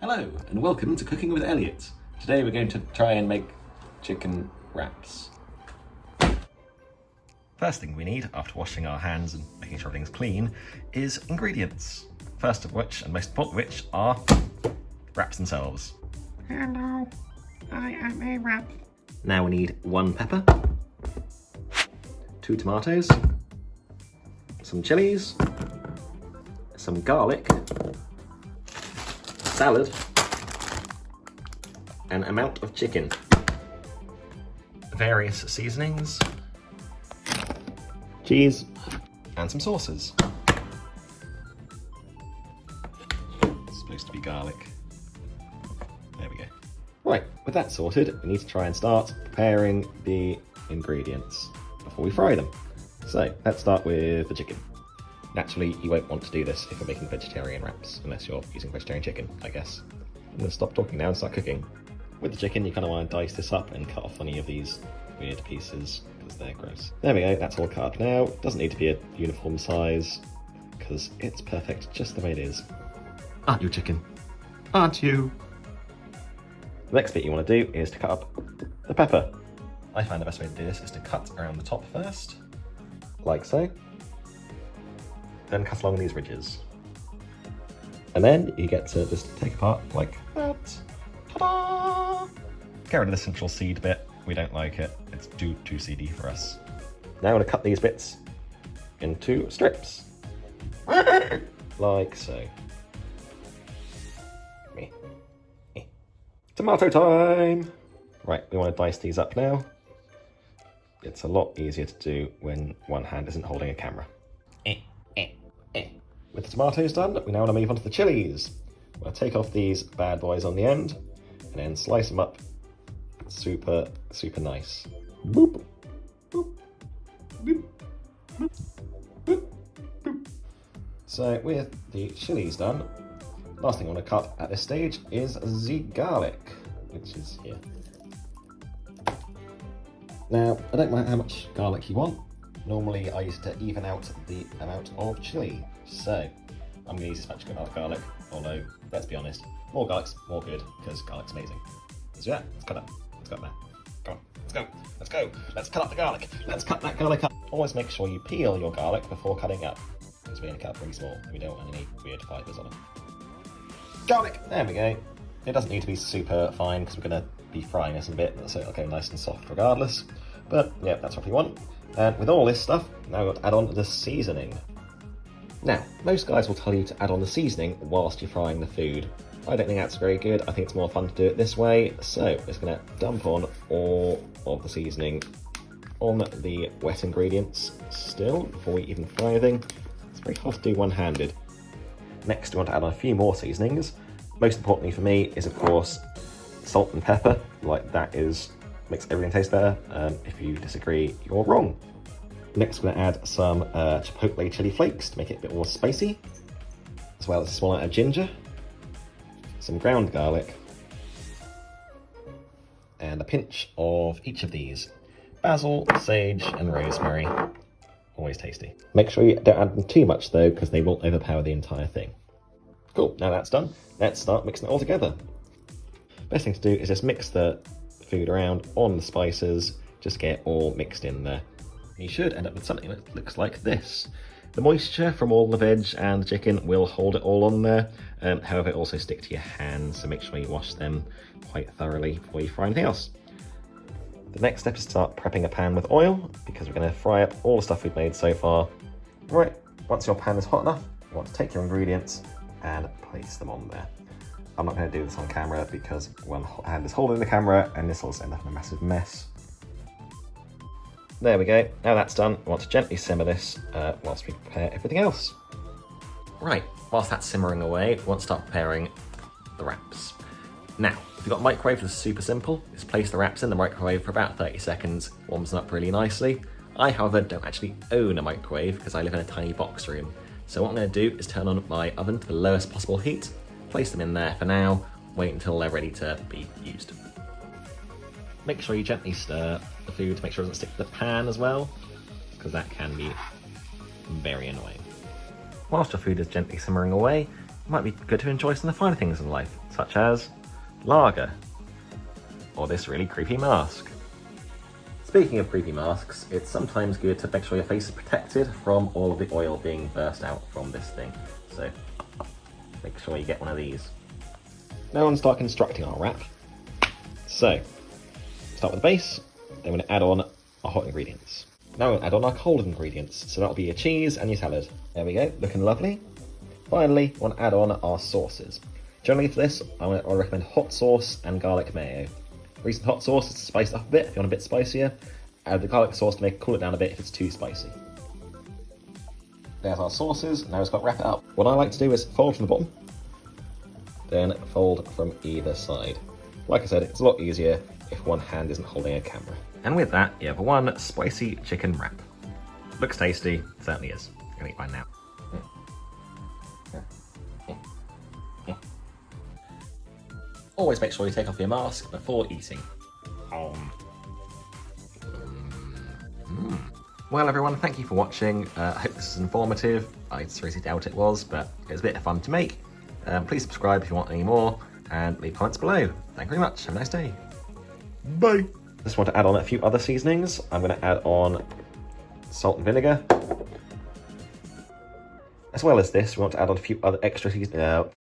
Hello and welcome to Cooking with Elliot. Today we're going to try and make chicken wraps. First thing we need, after washing our hands and making sure everything's clean, is ingredients. First of which, and most important of which, are wraps themselves. Hello, I am a wrap. Now we need 1 pepper, 2 tomatoes, some chilies, some garlic, salad, an amount of chicken, various seasonings, cheese, and some sauces. It's supposed to be garlic. There we go. Right, with that sorted, we need to try and start preparing the ingredients before we fry them. So, let's start with the chicken. Naturally, you won't want to do this if you're making vegetarian wraps, unless you're using vegetarian chicken, I guess. I'm going to stop talking now and start cooking. With the chicken, you kind of want to dice this up and cut off any of these weird pieces, because they're gross. There we go, that's all cut up now. Doesn't need to be a uniform size, because it's perfect just the way it is. Aren't you, chicken? Aren't you? The next bit you want to do is to cut up the pepper. I find the best way to do this is to cut around the top first, like so. Then cut along these ridges. And then you get to just take apart like that. Ta-da! Get rid of the central seed bit. We don't like it. It's too seedy for us. Now I'm going to cut these bits into strips. Like so. Tomato time! Right, we want to dice these up now. It's a lot easier to do when one hand isn't holding a camera. With the tomatoes done, we now want to move on to the chilies. We'll take off these bad boys on the end and then slice them up super nice. Boop, boop, boop, boop, boop, boop. So with the chilies done, last thing I want to cut at this stage is the garlic, which is here. Now, I don't mind how much garlic you want. Normally I use it to even out the amount of chili. So, I'm going to use this much amount of garlic, although, let's be honest, more garlic's more good, because garlic's amazing. So yeah, let's cut up. Let's cut that. Come on, let's go. Let's go. Let's cut up the garlic. Let's cut that garlic up. Always make sure you peel your garlic before cutting up, because we're going to cut it pretty small. We don't want any weird fibres on it. Garlic! There we go. It doesn't need to be super fine, because we're going to be frying this in a bit, so it'll go nice and soft regardless. But yeah, that's what we want. And with all this stuff, now we've got to add on the seasoning. Now, most guys will tell you to add on the seasoning whilst you're frying the food. I don't think that's very good. I think it's more fun to do it this way. So, we're just going to dump on all of the seasoning on the wet ingredients still, before we even fry anything. It's very hard to do one-handed. Next, we want to add on a few more seasonings. Most importantly for me is, of course, salt and pepper. Like, that makes everything taste better. If you disagree, you're wrong. Next, we're going to add some chipotle chili flakes to make it a bit more spicy, as well as a small amount of ginger, some ground garlic, and a pinch of each of these. Basil, sage, and rosemary. Always tasty. Make sure you don't add them too much though, because they will overpower the entire thing. Cool, now that's done, let's start mixing it all together. Best thing to do is just mix the food around on the spices, just get it all mixed in there. You should end up with something that looks like this. The moisture from all the veg and the chicken will hold it all on there, however it also stick to your hands, so make sure you wash them quite thoroughly before you fry anything else. The next step is to start prepping a pan with oil, because we're going to fry up all the stuff we've made so far. Right, once your pan is hot enough, you want to take your ingredients and place them on there. I'm not going to do this on camera because one hand is holding the camera and this will end up in a massive mess. There we go, now that's done, we want to gently simmer this whilst we prepare everything else. Right, whilst that's simmering away, we want to start preparing the wraps. Now, if you've got a microwave, this is super simple. Just place the wraps in the microwave for about 30 seconds, warms them up really nicely. I, however, don't actually own a microwave because I live in a tiny box room. So what I'm going to do is turn on my oven to the lowest possible heat, place them in there for now, wait until they're ready to be used. Make sure you gently stir the food to make sure it doesn't stick to the pan as well, because that can be very annoying. Whilst your food is gently simmering away, it might be good to enjoy some of the finer things in life, such as lager, or this really creepy mask. Speaking of creepy masks, it's sometimes good to make sure your face is protected from all of the oil being burst out from this thing. So make sure you get one of these. Now we're going to start constructing our wrap. So, start with the base, then we're going to add on our hot ingredients. Now we're going to add on our cold ingredients, so that'll be your cheese and your salad. There we go, looking lovely. Finally, we want to add on our sauces. Generally for this, I recommend hot sauce and garlic mayo. The reason hot sauce is to spice it up a bit if you want a bit spicier. Add the garlic sauce to cool it down a bit if it's too spicy. There's our sauces, now we've got to wrap it up. What I like to do is fold from the bottom, then fold from either side. Like I said, it's a lot easier if one hand isn't holding a camera. And with that, you have one spicy chicken wrap. Looks tasty, certainly is. I'm gonna eat mine now. Always make sure you take off your mask before eating. Well everyone, thank you for watching. I hope this is informative. I seriously doubt it was, but it was a bit of fun to make. Please subscribe if you want any more, and leave comments below. Thank you very much, have a nice day. Bye! Just want to add on a few other seasonings. I'm going to add on salt and vinegar. As well as this, we want to add on a few other extra seasonings.